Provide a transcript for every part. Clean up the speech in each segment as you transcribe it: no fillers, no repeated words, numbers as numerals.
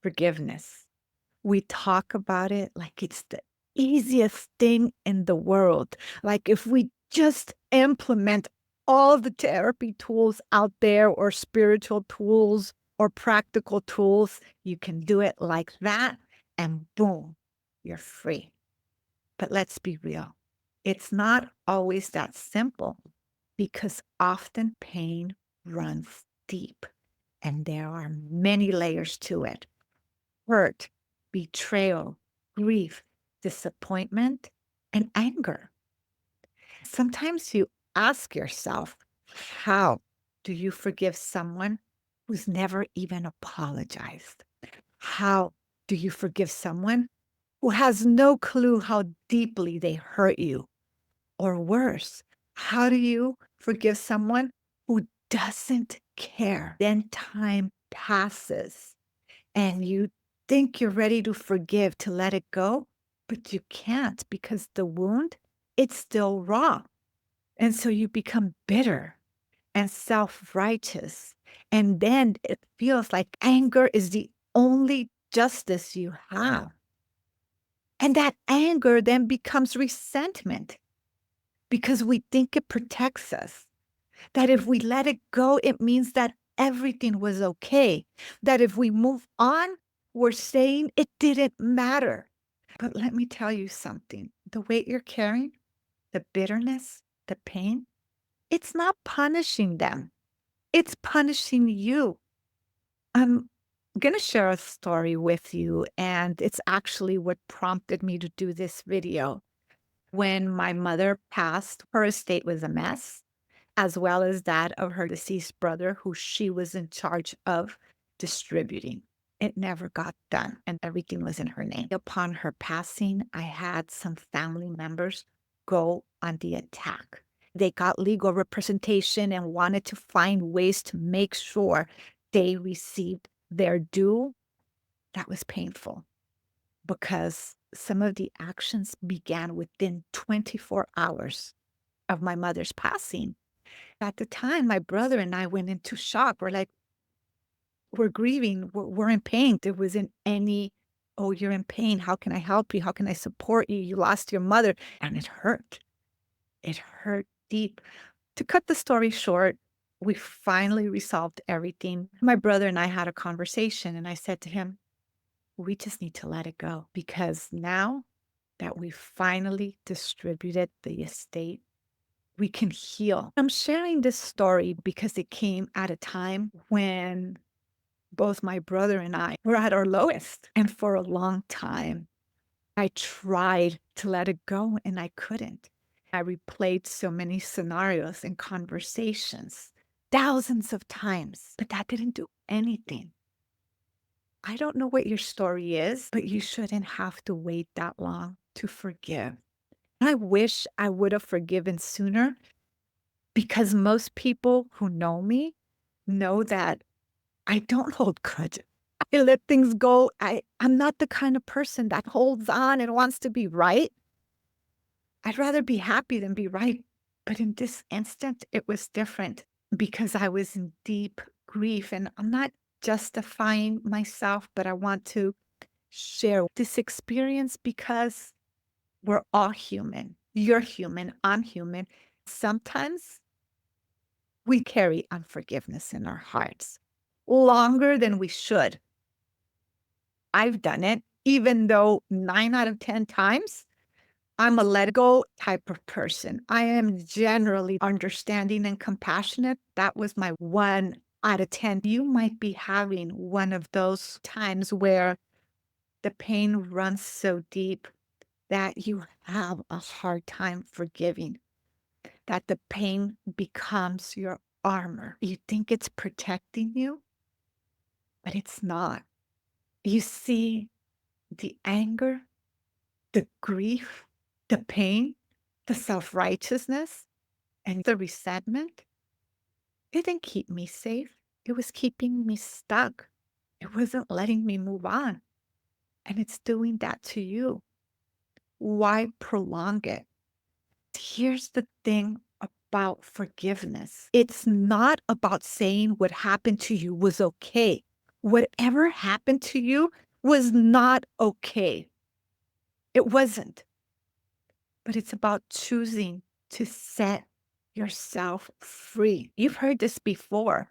Forgiveness. We talk about it like it's the easiest thing in the world. Like if we just implement all the therapy tools out there or spiritual tools or practical tools, you can do it like that and boom, you're free. But let's be real. It's not always that simple because often pain runs deep and there are many layers to it: hurt, betrayal, grief, disappointment, and anger. Sometimes you ask yourself, how do you forgive someone who's never even apologized? How do you forgive someone who has no clue how deeply they hurt you? Or worse, how do you forgive someone who doesn't care? Then time passes and you think you're ready to forgive, to let it go, but you can't because the wound, it's still raw. And so you become bitter and self-righteous. And then it feels like anger is the only justice you have. And that anger then becomes resentment because we think it protects us. That if we let it go, it means that everything was okay. That if we move on, we're saying it didn't matter. But let me tell you something. The weight you're carrying, the bitterness, the pain, it's not punishing them. It's punishing you. I'm going to share a story with you, and it's actually what prompted me to do this video. When my mother passed, her estate was a mess, as well as that of her deceased brother, who she was in charge of distributing. It never got done, and everything was in her name. Upon her passing, I had some family members go on the attack. They got legal representation and wanted to find ways to make sure they received their due. That was painful because some of the actions began within 24 hours of my mother's passing. At the time, my brother and I went into shock. We're like, we're grieving, we're in pain. There wasn't any, oh, you're in pain. How can I help you? How can I support you? You lost your mother. And it hurt. It hurt deep. To cut the story short, we finally resolved everything. My brother and I had a conversation, and I said to him, we just need to let it go because now that we finally distributed the estate, we can heal. I'm sharing this story because it came at a time when both my brother and I were at our lowest. And for a long time, I tried to let it go and I couldn't. I replayed so many scenarios and conversations thousands of times, but that didn't do anything. I don't know what your story is, but you shouldn't have to wait that long to forgive. I wish I would have forgiven sooner because most people who know me know that I don't hold grudges. I let things go. I'm not the kind of person that holds on and wants to be right. I'd rather be happy than be right. But in this instant, it was different because I was in deep grief. And I'm not justifying myself, but I want to share this experience because we're all human. You're human. I'm human. Sometimes we carry unforgiveness in our hearts longer than we should. I've done it, even though 9 out of 10 times I'm a let go type of person. I am generally understanding and compassionate. That was my 1 out of 10. You might be having one of those times where the pain runs so deep that you have a hard time forgiving, that the pain becomes your armor. You think it's protecting you, but it's not. You see the anger, the grief, the pain, the self-righteousness, and the resentment. It didn't keep me safe. It was keeping me stuck. It wasn't letting me move on. And it's doing that to you. Why prolong it? Here's the thing about forgiveness. It's not about saying what happened to you was okay. Whatever happened to you was not okay. It wasn't. But it's about choosing to set yourself free. You've heard this before,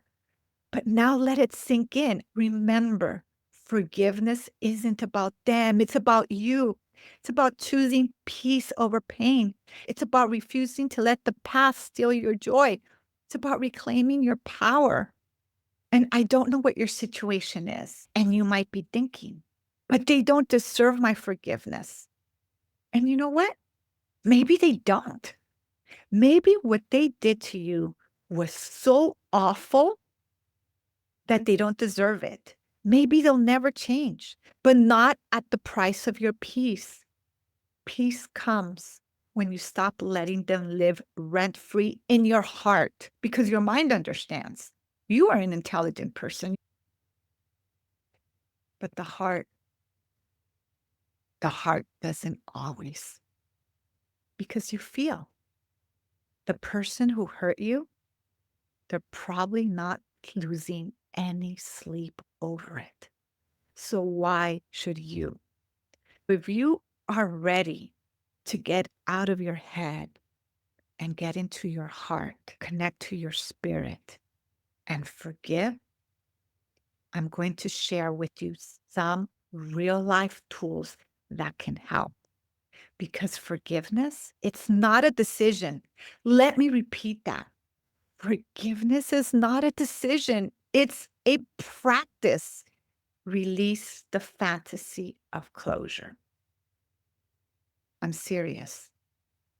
but now let it sink in. Remember, forgiveness isn't about them, it's about you. It's about choosing peace over pain. It's about refusing to let the past steal your joy. It's about reclaiming your power. And I don't know what your situation is, and you might be thinking, but they don't deserve my forgiveness. And you know what? Maybe they don't. Maybe what they did to you was so awful that they don't deserve it. Maybe they'll never change, but not at the price of your peace. Peace comes when you stop letting them live rent free in your heart because your mind understands. You are an intelligent person, but the heart doesn't always because you feel the person who hurt you, they're probably not losing any sleep over it. So why should you? If you are ready to get out of your head and get into your heart, connect to your spirit, and forgive, I'm going to share with you some real life tools that can help. Because forgiveness, it's not a decision. Let me repeat that. Forgiveness is not a decision, it's a practice. Release the fantasy of closure. I'm serious.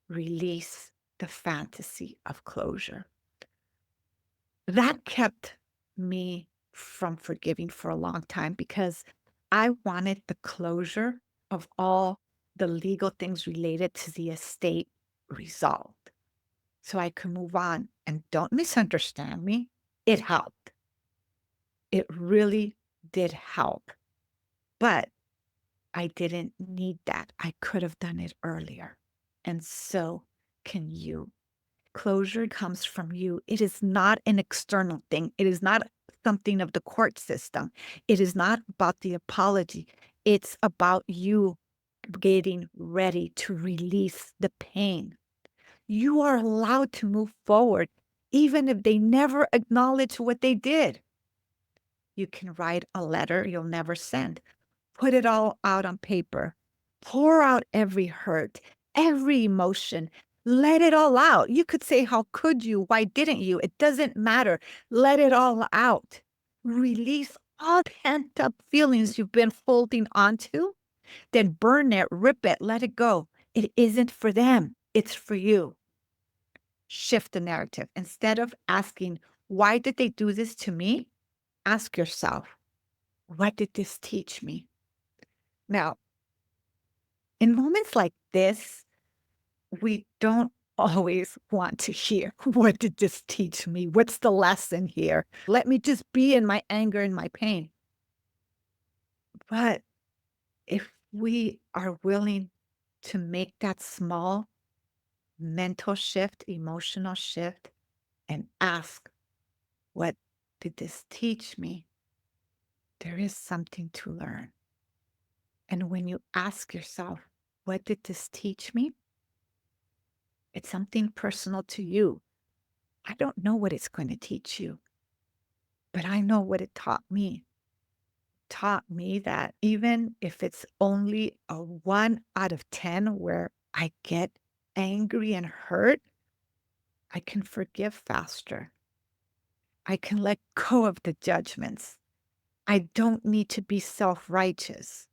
Release the fantasy of closure. That kept me from forgiving for a long time because I wanted the closure of all the legal things related to the estate resolved so I could move on. And don't misunderstand me, it helped. It really did help. But I didn't need that. I could have done it earlier. And so can you. Closure comes from you. It is not an external thing. It is not something of the court system. It is not about the apology. It's about you getting ready to release the pain. You are allowed to move forward, even if they never acknowledge what they did. You can write a letter you'll never send. Put it all out on paper. Pour out every hurt, every emotion. Let it all out. You could say, how could you? Why didn't you? It doesn't matter. Let it all out. Release all pent up feelings you've been holding onto. Then burn it, rip it, let it go. It isn't for them, it's for you. Shift the narrative. Instead of asking, why did they do this to me? Ask yourself, what did this teach me? Now, in moments like this, we don't always want to hear, what did this teach me? What's the lesson here? Let me just be in my anger and my pain. But if we are willing to make that small mental shift, emotional shift, and ask, what did this teach me? There is something to learn. And when you ask yourself, what did this teach me? It's something personal to you. I don't know what it's going to teach you, but I know what it taught me. It taught me that even if it's only a 1 out of 10 where I get angry and hurt, I can forgive faster. I can let go of the judgments. I don't need to be self righteous.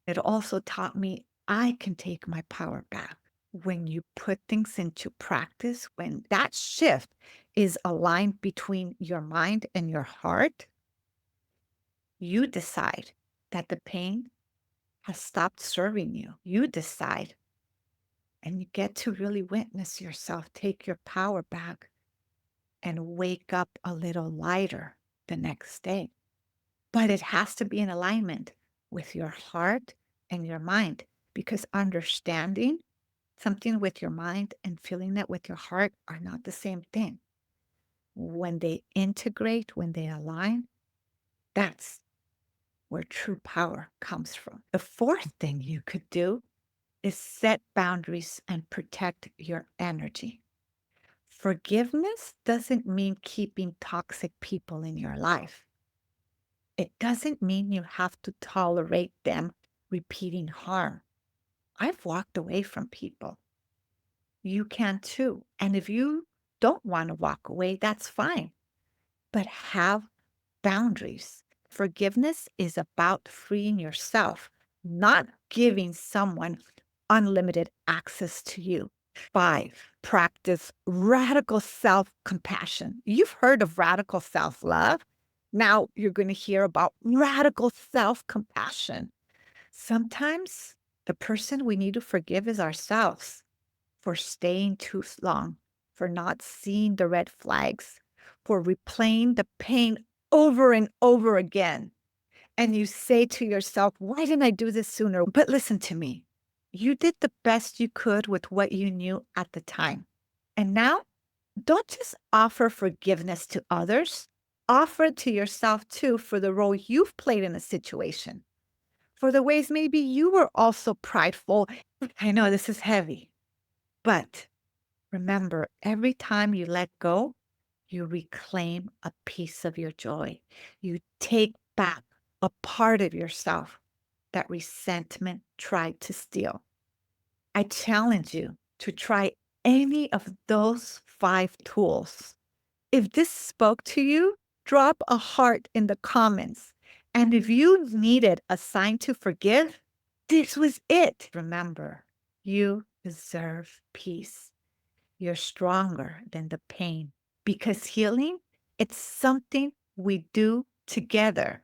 It also taught me I can take my power back. When you put things into practice, when that shift is aligned between your mind and your heart, you decide that the pain has stopped serving you. You decide, and you get to really witness yourself take your power back and wake up a little lighter the next day. But it has to be in alignment with your heart and your mind because understanding something with your mind and feeling it with your heart are not the same thing. When they integrate, when they align, that's where true power comes from. The fourth thing you could do is set boundaries and protect your energy. Forgiveness doesn't mean keeping toxic people in your life. It doesn't mean you have to tolerate them repeating harm. I've walked away from people. You can too. And if you don't want to walk away, that's fine. But have boundaries. Forgiveness is about freeing yourself, not giving someone unlimited access to you. Five, practice radical self compassion. You've heard of radical self love. Now you're going to hear about radical self compassion. Sometimes the person we need to forgive is ourselves for staying too long, for not seeing the red flags, for replaying the pain over and over again. And you say to yourself, why didn't I do this sooner? But listen to me. You did the best you could with what you knew at the time. And now, don't just offer forgiveness to others, offer it to yourself too for the role you've played in a situation, for the ways maybe you were also prideful. I know this is heavy, but remember, every time you let go, you reclaim a piece of your joy. You take back a part of yourself that resentment tried to steal. I challenge you to try any of those five tools. If this spoke to you, drop a heart in the comments. And if you needed a sign to forgive, this was it. Remember, you deserve peace. You're stronger than the pain because healing, it's something we do together.